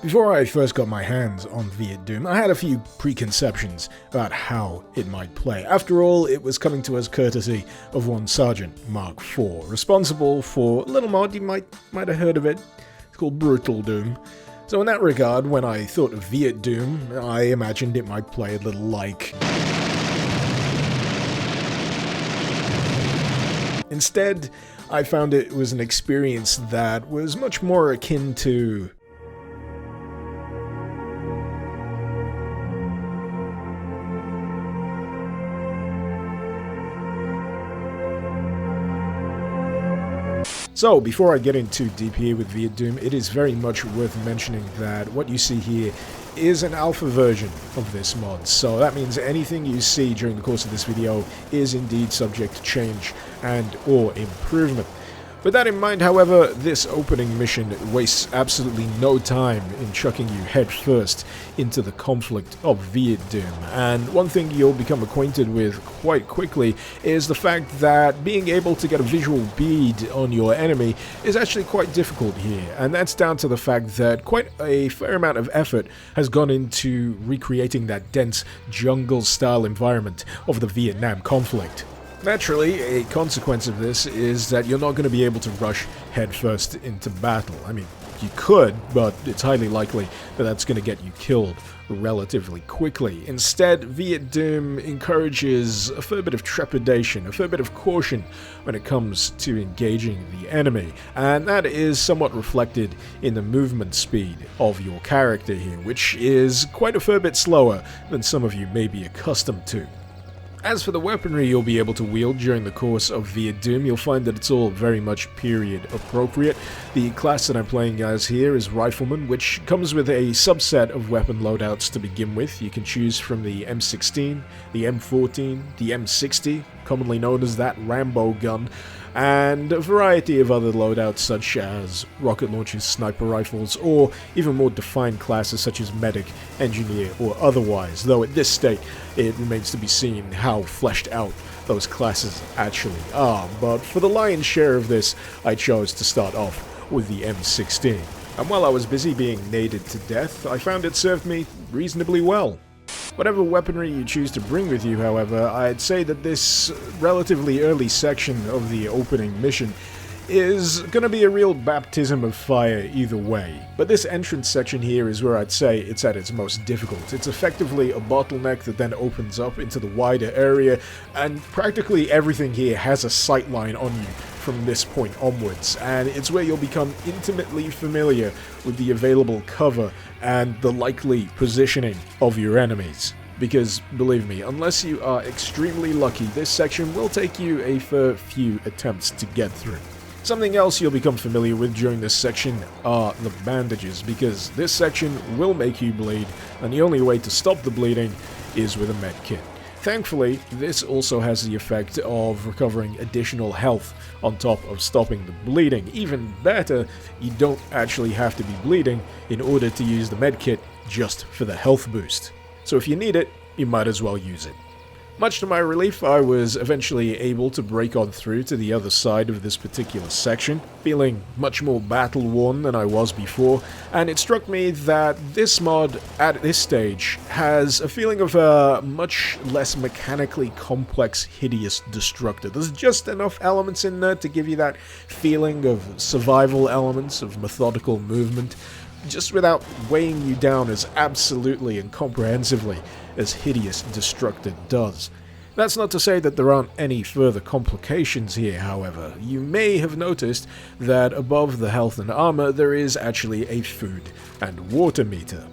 Before I first got my hands on Vietdoom, I had a few preconceptions about how it might play. After all, it was coming to us courtesy of one Sergeant Mark IV, responsible for a little mod, you might have heard of it. It's called Brutal Doom. So in that regard, when I thought of Vietdoom, I imagined it might play a little like... Instead, I found it was an experience that was much more akin to... So, before I get into deep here with Vietdoom, it is very much worth mentioning that what you see here is an alpha version of this mod. So that means anything you see during the course of this video is indeed subject to change and or improvement. With that in mind, however, this opening mission wastes absolutely no time in chucking you headfirst into the conflict of Vietdoom. And one thing you'll become acquainted with quite quickly is the fact that being able to get a visual bead on your enemy is actually quite difficult here. And that's down to the fact that quite a fair amount of effort has gone into recreating that dense jungle-style environment of the Vietnam conflict. Naturally, a consequence of this is that you're not going to be able to rush headfirst into battle. I mean, you could, but it's highly likely that that's going to get you killed relatively quickly. Instead, Vietdoom encourages a fair bit of trepidation, a fair bit of caution when it comes to engaging the enemy, and that is somewhat reflected in the movement speed of your character here, which is quite a fair bit slower than some of you may be accustomed to. As for the weaponry you'll be able to wield during the course of Vietdoom, you'll find that it's all very much period appropriate. The class that I'm playing as here is Rifleman, which comes with a subset of weapon loadouts to begin with. You can choose from the M16, the M14, the M60, commonly known as that Rambo gun, and a variety of other loadouts such as rocket launchers, sniper rifles, or even more defined classes such as medic, engineer, or otherwise, though at this state it remains to be seen how fleshed out those classes actually are. But for the lion's share of this, I chose to start off with the M16. And while I was busy being naded to death, I found it served me reasonably well. Whatever weaponry you choose to bring with you, however, I'd say that this relatively early section of the opening mission is going to be a real baptism of fire either way. But this entrance section here is where I'd say it's at its most difficult. It's effectively a bottleneck that then opens up into the wider area, and practically everything here has a sightline on you from this point onwards, and it's where you'll become intimately familiar with the available cover and the likely positioning of your enemies. Because, believe me, unless you are extremely lucky, this section will take you a fair few attempts to get through. Something else you'll become familiar with during this section are the bandages, because this section will make you bleed, and the only way to stop the bleeding is with a med kit. Thankfully, this also has the effect of recovering additional health on top of stopping the bleeding. Even better, you don't actually have to be bleeding in order to use the medkit just for the health boost. So if you need it, you might as well use it. Much to my relief, I was eventually able to break on through to the other side of this particular section, feeling much more battle-worn than I was before, and it struck me that this mod, at this stage, has a feeling of a much less mechanically complex, hideous destructor. There's just enough elements in there to give you that feeling of survival elements, of methodical movement, just without weighing you down as absolutely and comprehensively as Hideous Destructor does. That's not to say that there aren't any further complications here, however. You may have noticed that above the health and armor there is actually a food and water meter.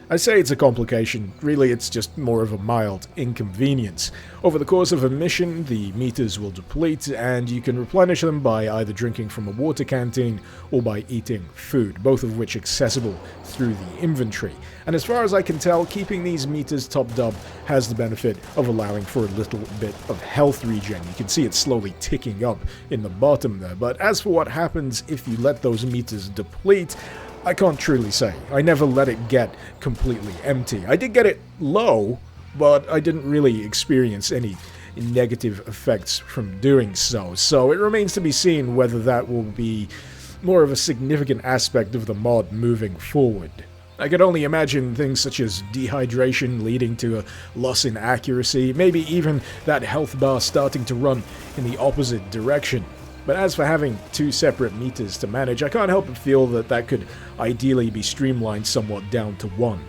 I say it's a complication, really it's just more of a mild inconvenience. Over the course of a mission, the meters will deplete, and you can replenish them by either drinking from a water canteen or by eating food, both of which accessible through the inventory. And as far as I can tell, keeping these meters topped up has the benefit of allowing for a little bit of health regen. You can see it slowly ticking up in the bottom there, but as for what happens if you let those meters deplete, I can't truly say. I never let it get completely empty. I did get it low, but I didn't really experience any negative effects from doing so. So it remains to be seen whether that will be more of a significant aspect of the mod moving forward. I could only imagine things such as dehydration leading to a loss in accuracy, maybe even that health bar starting to run in the opposite direction. But as for having two separate meters to manage, I can't help but feel that that could ideally be streamlined somewhat down to one.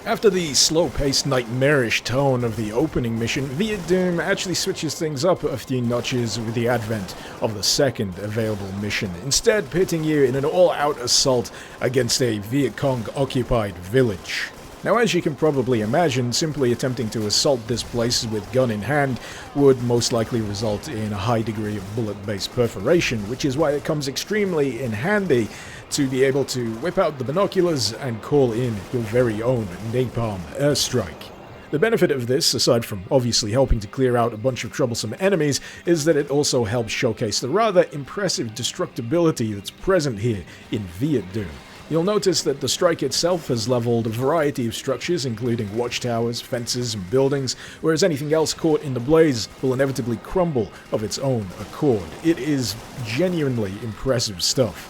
After the slow-paced, nightmarish tone of the opening mission, Vietdoom actually switches things up a few notches with the advent of the second available mission, instead pitting you in an all-out assault against a Viet Cong-occupied village. Now, as you can probably imagine, simply attempting to assault this place with gun in hand would most likely result in a high degree of bullet-based perforation, which is why it comes extremely in handy to be able to whip out the binoculars and call in your very own napalm airstrike. The benefit of this, aside from obviously helping to clear out a bunch of troublesome enemies, is that it also helps showcase the rather impressive destructibility that's present here in Vietdoom. You'll notice that the strike itself has leveled a variety of structures, including watchtowers, fences, and buildings, whereas anything else caught in the blaze will inevitably crumble of its own accord. It is genuinely impressive stuff.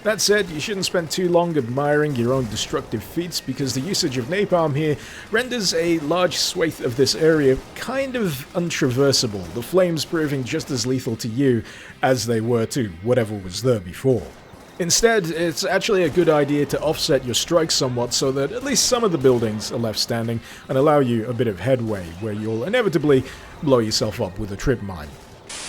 That said, you shouldn't spend too long admiring your own destructive feats, because the usage of napalm here renders a large swathe of this area kind of untraversable, the flames proving just as lethal to you as they were to whatever was there before. Instead, it's actually a good idea to offset your strikes somewhat so that at least some of the buildings are left standing and allow you a bit of headway, where you'll inevitably blow yourself up with a trip mine.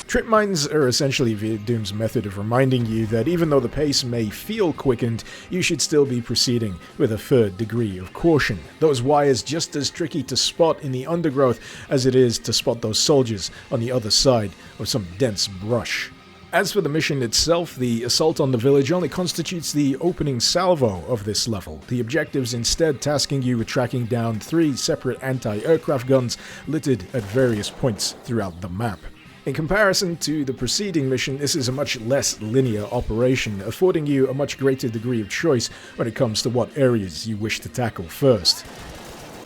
Trip mines are essentially Vietdoom's method of reminding you that even though the pace may feel quickened, you should still be proceeding with a third degree of caution. Those wires just as tricky to spot in the undergrowth as it is to spot those soldiers on the other side of some dense brush. As for the mission itself, the assault on the village only constitutes the opening salvo of this level, the objectives instead tasking you with tracking down 3 separate anti-aircraft guns littered at various points throughout the map. In comparison to the preceding mission, this is a much less linear operation, affording you a much greater degree of choice when it comes to what areas you wish to tackle first.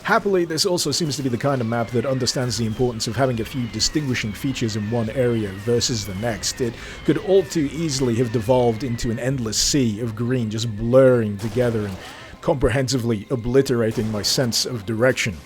Happily, this also seems to be the kind of map that understands the importance of having a few distinguishing features in one area versus the next. It could all too easily have devolved into an endless sea of green just blurring together and comprehensively obliterating my sense of direction.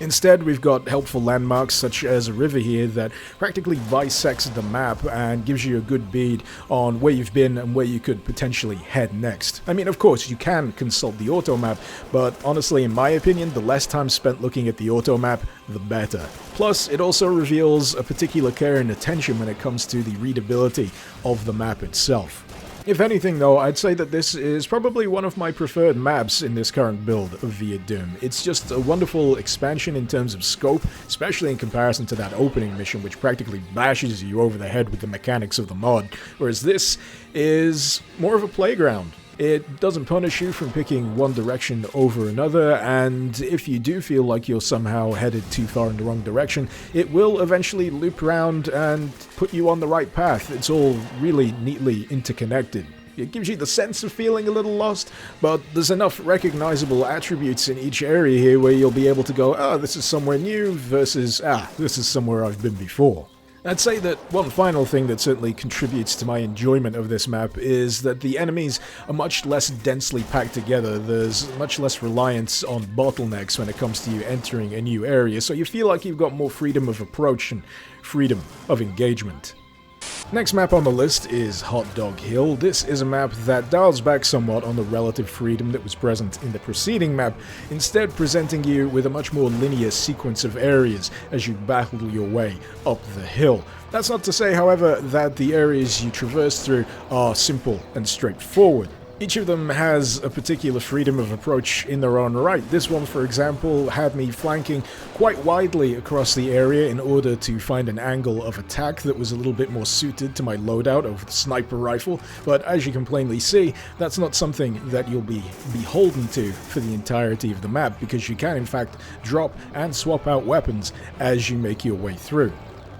Instead, we've got helpful landmarks such as a river here that practically bisects the map and gives you a good bead on where you've been and where you could potentially head next. I mean, of course, you can consult the auto map, but honestly, in my opinion, the less time spent looking at the auto map, the better. Plus, it also reveals a particular care and attention when it comes to the readability of the map itself. If anything though, I'd say that this is probably one of my preferred maps in this current build of Vietdoom. It's just a wonderful expansion in terms of scope, especially in comparison to that opening mission which practically bashes you over the head with the mechanics of the mod, whereas this is more of a playground. It doesn't punish you from picking one direction over another, and if you do feel like you're somehow headed too far in the wrong direction, it will eventually loop around and put you on the right path. It's all really neatly interconnected. It gives you the sense of feeling a little lost, but there's enough recognizable attributes in each area here where you'll be able to go, oh, this is somewhere new, versus, this is somewhere I've been before. I'd say that one final thing that certainly contributes to my enjoyment of this map is that the enemies are much less densely packed together. There's much less reliance on bottlenecks when it comes to you entering a new area, so you feel like you've got more freedom of approach and freedom of engagement. Next map on the list is Hot Dog Hill. This is a map that dials back somewhat on the relative freedom that was present in the preceding map, instead presenting you with a much more linear sequence of areas as you battle your way up the hill. That's not to say, however, that the areas you traverse through are simple and straightforward. Each of them has a particular freedom of approach in their own right. This one, for example, had me flanking quite widely across the area in order to find an angle of attack that was a little bit more suited to my loadout of the sniper rifle, but as you can plainly see, that's not something that you'll be beholden to for the entirety of the map, because you can in fact drop and swap out weapons as you make your way through.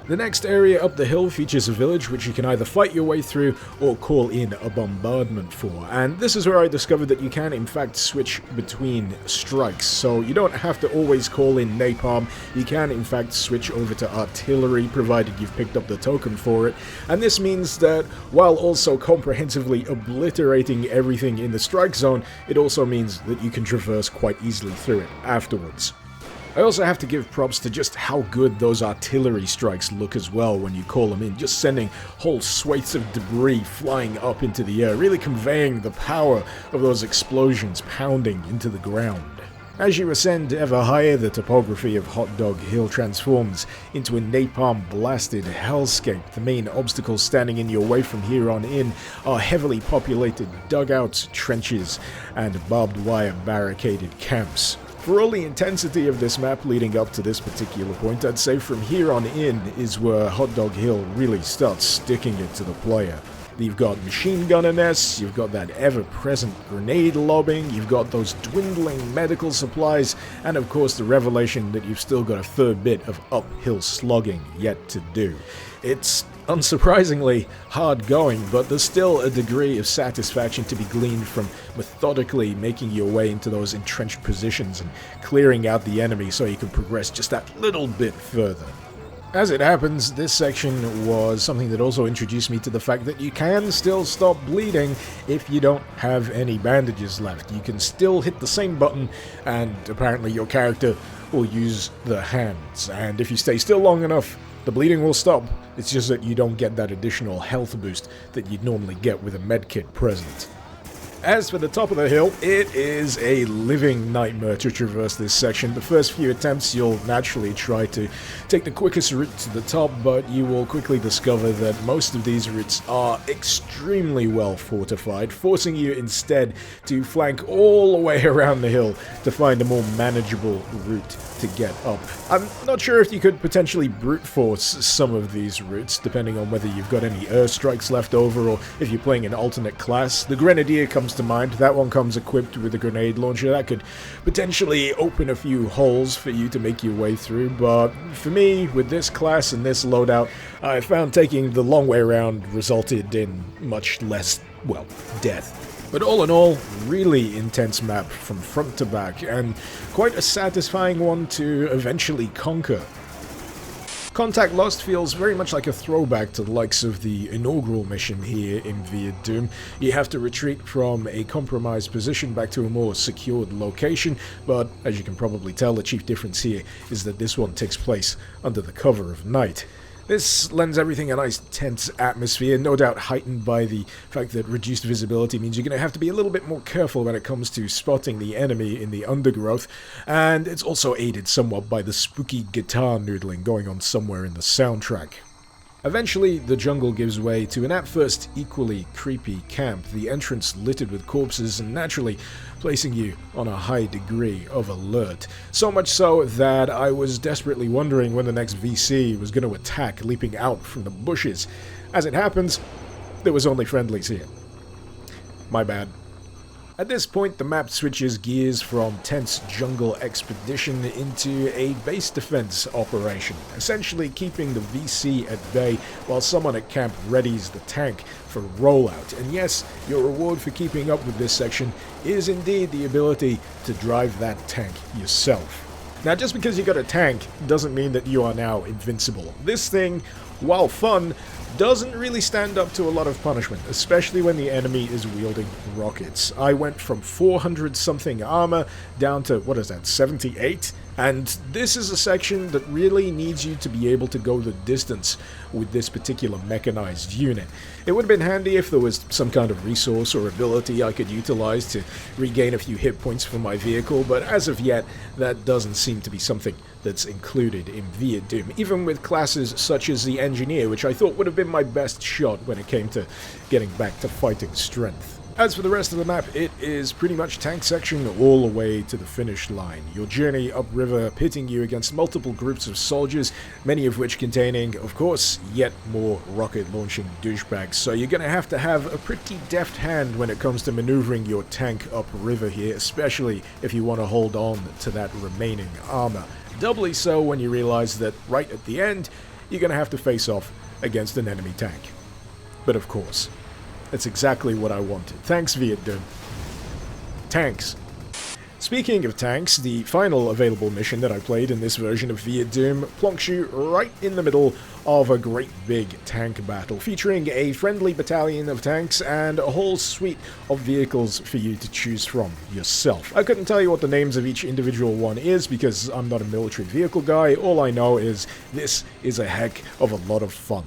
The next area up the hill features a village which you can either fight your way through or call in a bombardment for, and this is where I discovered that you can in fact switch between strikes, so you don't have to always call in napalm. You can in fact switch over to artillery provided you've picked up the token for it, and this means that while also comprehensively obliterating everything in the strike zone, it also means that you can traverse quite easily through it afterwards. I also have to give props to just how good those artillery strikes look as well when you call them in, just sending whole swathes of debris flying up into the air, really conveying the power of those explosions pounding into the ground. As you ascend ever higher, the topography of Hot Dog Hill transforms into a napalm-blasted hellscape. The main obstacles standing in your way from here on in are heavily populated dugouts, trenches, and barbed wire barricaded camps. For all the intensity of this map leading up to this particular point, I'd say from here on in is where Hot Dog Hill really starts sticking it to the player. You've got machine gunner nests, you've got that ever-present grenade lobbing, you've got those dwindling medical supplies, and of course the revelation that you've still got a fair bit of uphill slugging yet to do. It's unsurprisingly hard going, but there's still a degree of satisfaction to be gleaned from methodically making your way into those entrenched positions and clearing out the enemy so you can progress just that little bit further. As it happens, this section was something that also introduced me to the fact that you can still stop bleeding if you don't have any bandages left. You can still hit the same button, and apparently your character will use the hands, and if you stay still long enough, the bleeding will stop. It's just that you don't get that additional health boost that you'd normally get with a medkit present. As for the top of the hill, it is a living nightmare to traverse this section. The first few attempts you'll naturally try to take the quickest route to the top, but you will quickly discover that most of these routes are extremely well fortified, forcing you instead to flank all the way around the hill to find a more manageable route to get up. I'm not sure if you could potentially brute force some of these routes, depending on whether you've got any airstrikes left over or if you're playing an alternate class. The Grenadier comes to mind. That one comes equipped with a grenade launcher. That could potentially open a few holes for you to make your way through, but for me, with this class and this loadout, I found taking the long way around resulted in much less, well, death. But all in all, really intense map from front to back, and quite a satisfying one to eventually conquer. Contact Lost feels very much like a throwback to the likes of the inaugural mission here in Vietdoom. You have to retreat from a compromised position back to a more secured location, but as you can probably tell, the chief difference here is that this one takes place under the cover of night. This lends everything a nice tense atmosphere, no doubt heightened by the fact that reduced visibility means you're going to have to be a little bit more careful when it comes to spotting the enemy in the undergrowth, and it's also aided somewhat by the spooky guitar noodling going on somewhere in the soundtrack. Eventually, the jungle gives way to an at first equally creepy camp, the entrance littered with corpses and naturally placing you on a high degree of alert. So much so that I was desperately wondering when the next VC was going to attack, leaping out from the bushes. As it happens, there was only friendlies here. My bad. At this point, the map switches gears from tense jungle expedition into a base defense operation, essentially keeping the VC at bay while someone at camp readies the tank for rollout. And yes, your reward for keeping up with this section is indeed the ability to drive that tank yourself. Now, just because you got a tank doesn't mean that you are now invincible. This thing, while fun, doesn't really stand up to a lot of punishment, especially when the enemy is wielding rockets. I went from 400 something armor down to, 78? And this is a section that really needs you to be able to go the distance with this particular mechanized unit. It would have been handy if there was some kind of resource or ability I could utilize to regain a few hit points for my vehicle, but as of yet, that doesn't seem to be something that's included in Vietdoom, even with classes such as the Engineer, which I thought would have been my best shot when it came to getting back to fighting strength. As for the rest of the map, it is pretty much tank section all the way to the finish line. Your journey upriver pitting you against multiple groups of soldiers, many of which containing, of course, yet more rocket-launching douchebags. So you're going to have a pretty deft hand when it comes to maneuvering your tank upriver here, especially if you want to hold on to that remaining armor. Doubly so when you realize that right at the end, you're going to have to face off against an enemy tank. But of course, that's exactly what I wanted. Thanks, Vietdoom. Tanks. Speaking of tanks, the final available mission that I played in this version of Vietdoom plonks you right in the middle of a great big tank battle, featuring a friendly battalion of tanks and a whole suite of vehicles for you to choose from yourself. I couldn't tell you what the names of each individual one is because I'm not a military vehicle guy. All I know is this is a heck of a lot of fun.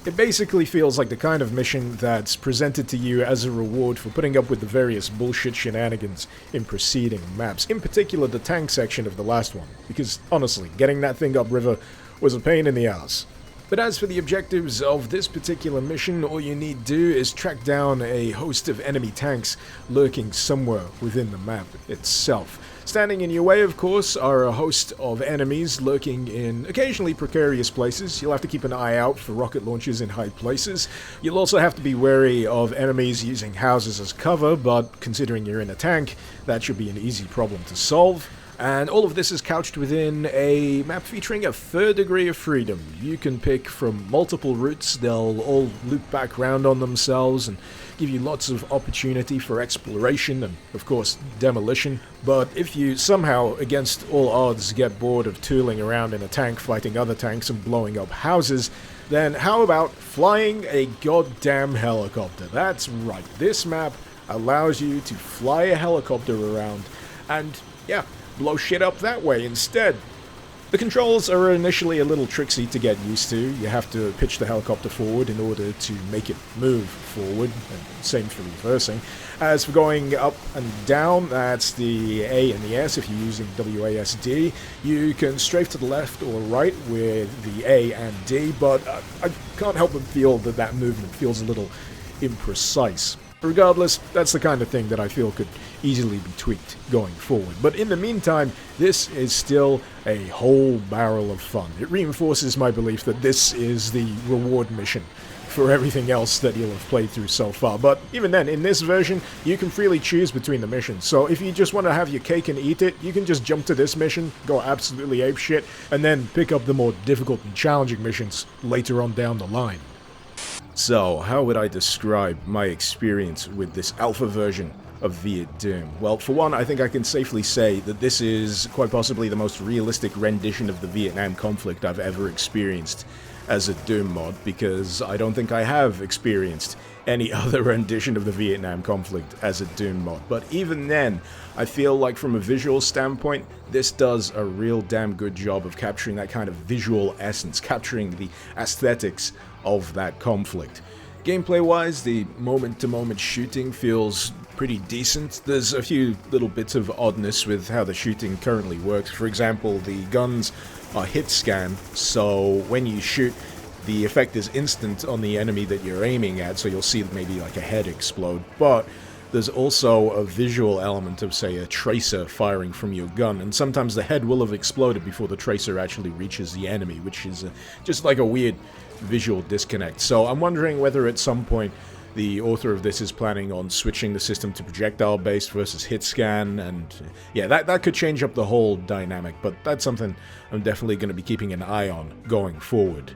It basically feels like the kind of mission that's presented to you as a reward for putting up with the various bullshit shenanigans in preceding maps, in particular the tank section of the last one, because honestly, getting that thing upriver was a pain in the ass. But as for the objectives of this particular mission, all you need to do is track down a host of enemy tanks lurking somewhere within the map itself. Standing in your way, of course, are a host of enemies lurking in occasionally precarious places. You'll have to keep an eye out for rocket launchers in high places. You'll also have to be wary of enemies using houses as cover, but considering you're in a tank, that should be an easy problem to solve. And all of this is couched within a map featuring a third degree of freedom. You can pick from multiple routes, they'll all loop back round on themselves and give you lots of opportunity for exploration and, of course, demolition. But if you somehow, against all odds, get bored of tooling around in a tank fighting other tanks and blowing up houses, then how about flying a goddamn helicopter? That's right, this map allows you to fly a helicopter around and, yeah, blow shit up that way instead. The controls are initially a little tricksy to get used to. You have to pitch the helicopter forward in order to make it move forward, and same for reversing. As for going up and down, that's the A and the S if you're using WASD. You can strafe to the left or right with the A and D, but I can't help but feel that that movement feels a little imprecise. Regardless, that's the kind of thing that I feel could easily be tweaked going forward. But in the meantime, this is still a whole barrel of fun. It reinforces my belief that this is the reward mission for everything else that you'll have played through so far. But even then, in this version, you can freely choose between the missions. So if you just want to have your cake and eat it, you can just jump to this mission, go absolutely apeshit, and then pick up the more difficult and challenging missions later on down the line. So, how would I describe my experience with this alpha version of Vietdoom? Well, for one, I think I can safely say that this is quite possibly the most realistic rendition of the Vietnam conflict I've ever experienced as a Doom mod, because I don't think I have experienced any other rendition of the Vietnam conflict as a Doom mod. But even then, I feel like from a visual standpoint, this does a real damn good job of capturing that kind of visual essence, capturing the aesthetics of that conflict. Gameplay-wise, the moment-to-moment shooting feels pretty decent. There's a few little bits of oddness with how the shooting currently works. For example, the guns are hit scan, so when you shoot, the effect is instant on the enemy that you're aiming at, so you'll see maybe like a head explode. But there's also a visual element of, say, a tracer firing from your gun, and sometimes the head will have exploded before the tracer actually reaches the enemy, which is just like a weird visual disconnect. So I'm wondering whether at some point the author of this is planning on switching the system to projectile-based versus hit scan, and yeah, that could change up the whole dynamic, but that's something I'm definitely going to be keeping an eye on going forward.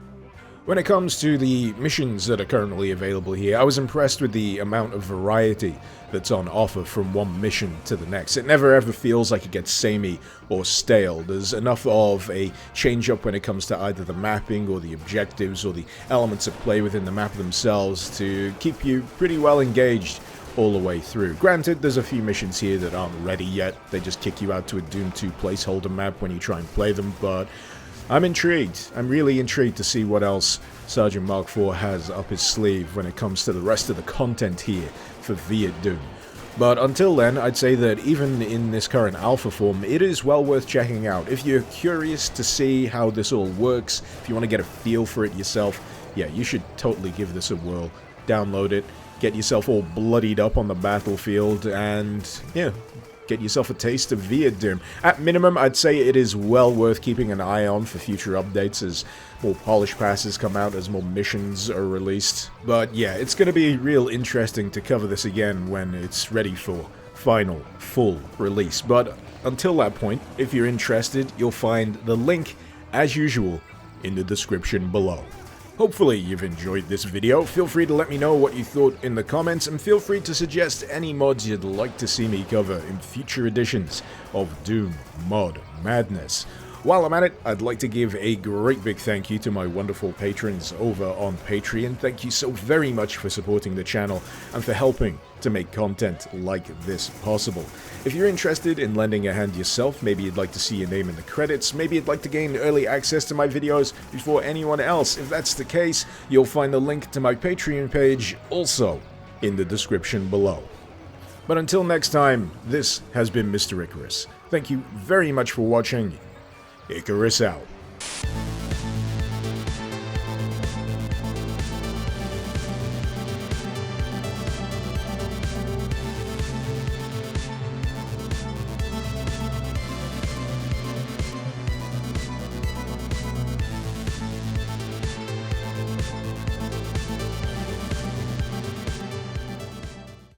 When it comes to the missions that are currently available here, I was impressed with the amount of variety that's on offer from one mission to the next. It never ever feels like it gets samey or stale. There's enough of a change up when it comes to either the mapping or the objectives or the elements at play within the map themselves to keep you pretty well engaged all the way through. Granted, there's a few missions here that aren't ready yet. They just kick you out to a Doom 2 placeholder map when you try and play them, but I'm intrigued. I'm really intrigued to see what else Sergeant Mark IV has up his sleeve when it comes to the rest of the content here for Vietdoom. But until then, I'd say that even in this current alpha form, it is well worth checking out. If you're curious to see how this all works, if you want to get a feel for it yourself, yeah, you should totally give this a whirl. Download it, get yourself all bloodied up on the battlefield, and yeah, get yourself a taste of Vietdoom. At minimum, I'd say it is well worth keeping an eye on for future updates as more polish passes come out, as more missions are released. But yeah, it's going to be real interesting to cover this again when it's ready for final, full release. But until that point, if you're interested, you'll find the link, as usual, in the description below. Hopefully you've enjoyed this video. Feel free to let me know what you thought in the comments, and feel free to suggest any mods you'd like to see me cover in future editions of Doom Mod Madness. While I'm at it, I'd like to give a great big thank you to my wonderful patrons over on Patreon. Thank you so very much for supporting the channel and for helping to make content like this possible. If you're interested in lending a hand yourself, maybe you'd like to see your name in the credits, maybe you'd like to gain early access to my videos before anyone else. If that's the case, you'll find the link to my Patreon page also in the description below. But until next time, this has been Mr. Icarus. Thank you very much for watching. Icarus out.